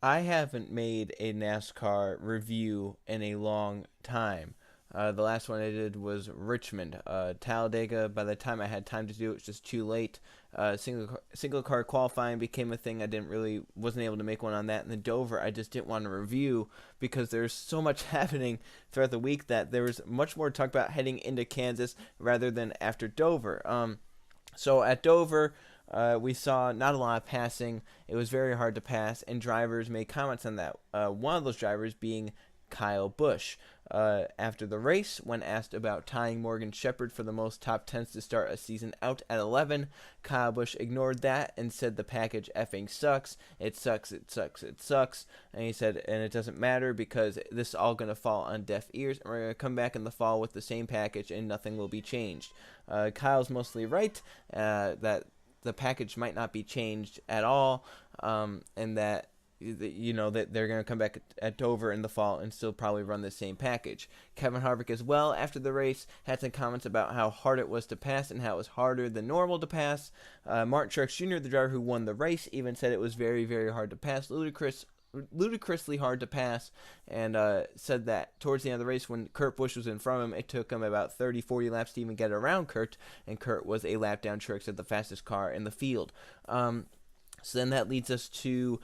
I haven't made a NASCAR review in a long time. The last one I did was Richmond. Talladega, by the time I had time to do it, was just too late. Single car qualifying became a thing. Wasn't able to make one on that. And the Dover, I just didn't want to review because there's so much happening throughout the week that there was much more to talk about heading into Kansas rather than after Dover. So at Dover, we saw not a lot of passing. It was very hard to pass, and drivers made comments on that. One of those drivers being Kyle Busch. After the race, when asked about tying Morgan Shepherd for the most top tens to start a season out at 11, Kyle Busch ignored that and said the package effing sucks. It sucks, it sucks, it sucks. And he said, and it doesn't matter because this is all going to fall on deaf ears, and we're going to come back in the fall with the same package and nothing will be changed. Kyle's mostly right that the package might not be changed at all, and that that they're going to come back at Dover in the fall and still probably run the same package. Kevin Harvick as well after the race had some comments about how hard it was to pass and how it was harder than normal to pass. Martin Truex Jr., the driver who won the race, even said it was very, very hard to pass. Ludicrously hard to pass, and said that towards the end of the race when Kurt Busch was in front of him, it took him about 30-40 laps to even get around Kurt, and Kurt was a lap down. Truex had the fastest car in the field. So then that leads us to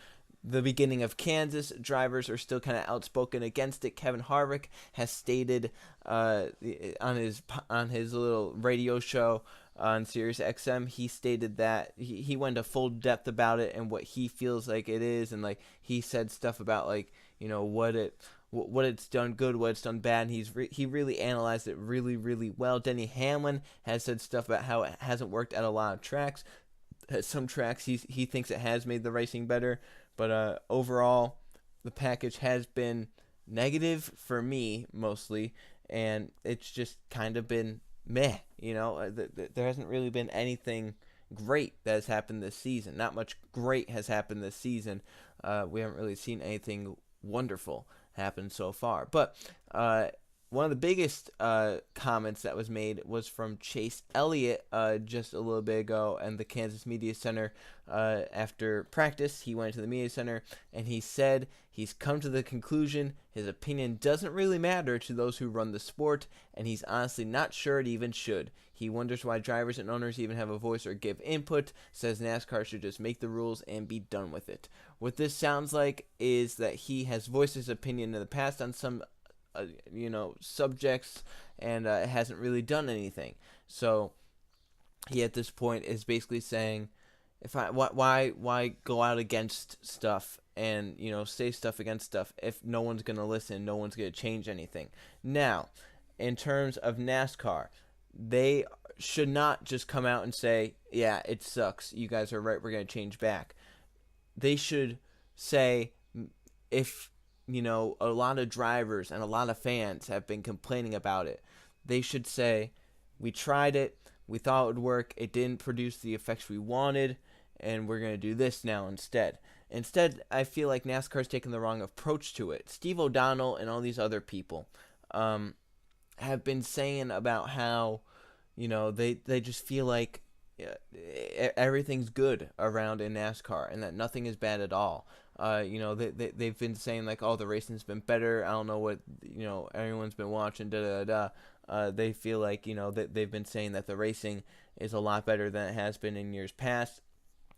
the beginning of Kansas. Drivers are still kind of outspoken against it. Kevin Harvick has stated on his little radio show on Sirius XM, he stated that he went to full depth about it and what he feels like it is, and like he said stuff about like what it's done good, what it's done bad. And he really analyzed it really, really well. Denny Hamlin has said stuff about how it hasn't worked at a lot of tracks. At some tracks he thinks it has made the racing better, but overall the package has been negative for me mostly, and it's just kind of been meh. There hasn't really been anything great that has happened this season. Not much great has happened this season. We haven't really seen anything wonderful happen so far. But one of the biggest comments that was made was from Chase Elliott just a little bit ago in the Kansas Media Center. After practice, he went to the Media Center and he said he's come to the conclusion his opinion doesn't really matter to those who run the sport, and he's honestly not sure it even should. He wonders why drivers and owners even have a voice or give input, says NASCAR should just make the rules and be done with it. What this sounds like is that he has voiced his opinion in the past on some subjects, and hasn't really done anything. So he at this point is basically saying, why go out against stuff and say stuff against stuff if no one's gonna listen, no one's gonna change anything. Now, in terms of NASCAR, they should not just come out and say, yeah, it sucks, you guys are right, we're gonna change back. They should say, if a lot of drivers and a lot of fans have been complaining about it, they should say, we tried it, we thought it would work, it didn't produce the effects we wanted, and we're going to do this now instead. Instead, I feel like NASCAR's taken the wrong approach to it. Steve O'Donnell and all these other people have been saying about how, they just feel like everything's good around in NASCAR and that nothing is bad at all. They've been saying like, oh, the racing's been better. I don't know what everyone's been watching. Da da da. They feel like that they've been saying that the racing is a lot better than it has been in years past.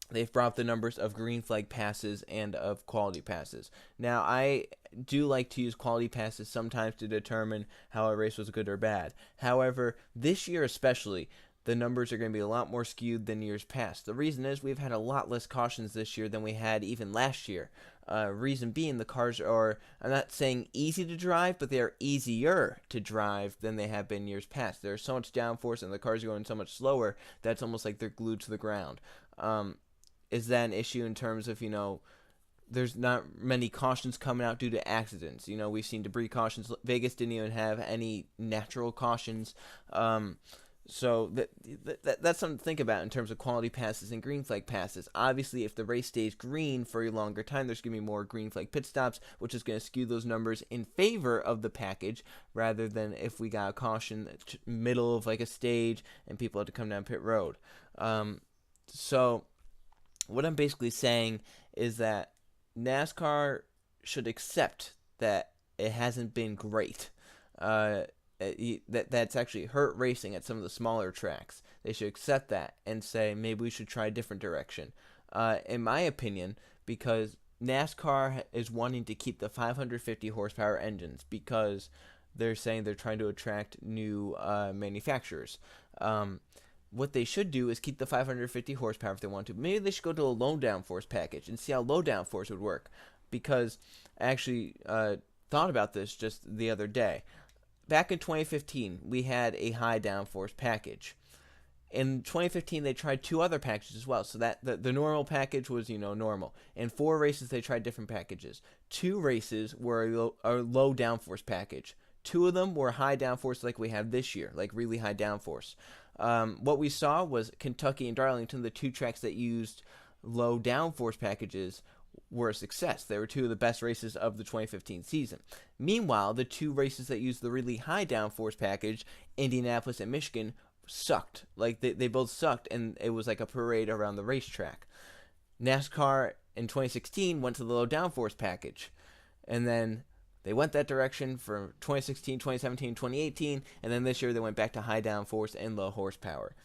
They've brought up the numbers of green flag passes and of quality passes. Now, I do like to use quality passes sometimes to determine how a race was good or bad. However, this year especially, the numbers are going to be a lot more skewed than years past. The reason is we've had a lot less cautions this year than we had even last year. Reason being, the cars are, I'm not saying easy to drive, but they are easier to drive than they have been years past. There's so much downforce and the cars are going so much slower that it's almost like they're glued to the ground. Is that an issue in terms of, there's not many cautions coming out due to accidents. We've seen debris cautions. Vegas didn't even have any natural cautions. So that's something to think about in terms of quality passes and green flag passes. Obviously, if the race stays green for a longer time, there's going to be more green flag pit stops, which is going to skew those numbers in favor of the package, rather than if we got a caution middle of like a stage and people had to come down pit road. So what I'm basically saying is that NASCAR should accept that it hasn't been great. Uh, that's actually hurt racing at some of the smaller tracks. They should accept that and say maybe we should try a different direction. In my opinion, because NASCAR is wanting to keep the 550 horsepower engines because they're saying they're trying to attract new manufacturers. What they should do is keep the 550 horsepower if they want to. Maybe they should go to a low downforce package and see how low downforce would work. Because I actually thought about this just the other day. Back in 2015, we had a high downforce package. In 2015, they tried two other packages as well. So that the normal package was, normal. In 4 races, they tried different packages. 2 races were a low downforce package. 2 of them were high downforce like we have this year, like really high downforce. What we saw was Kentucky and Darlington, the 2 tracks that used low downforce packages, were a success. They were 2 of the best races of the 2015 season. Meanwhile, the 2 races that used the really high downforce package, Indianapolis and Michigan, sucked. Like they both sucked, and it was like a parade around the racetrack. NASCAR in 2016 went to the low downforce package, and then they went that direction for 2016, 2017, 2018, and then this year they went back to high downforce and low horsepower.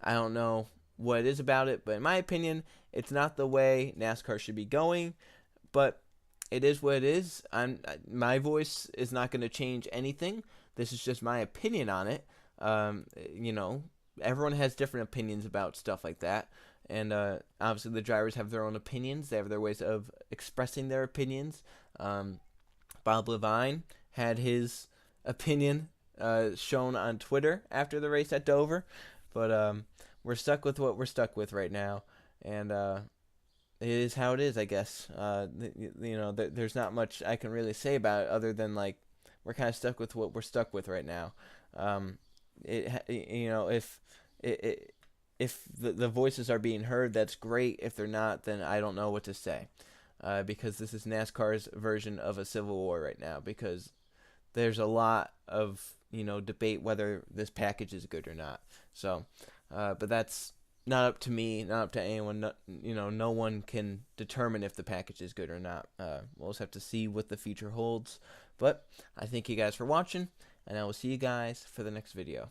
I don't know what it is about it, but in my opinion, it's not the way NASCAR should be going, but it is what it is. My voice is not going to change anything. This is just my opinion on it. You know, everyone has different opinions about stuff like that, and obviously the drivers have their own opinions. They have their ways of expressing their opinions. Bob Levine had his opinion shown on Twitter after the race at Dover, but we're stuck with what we're stuck with right now, and it is how it is, I guess. There's not much I can really say about it other than like we're kind of stuck with what we're stuck with right now. If the voices are being heard, that's great. If they're not, then I don't know what to say. Because this is NASCAR's version of a civil war right now. Because there's a lot of debate whether this package is good or not. So, but that's not up to me, not up to anyone. No one can determine if the package is good or not. We'll just have to see what the future holds. But I thank you guys for watching, and I will see you guys for the next video.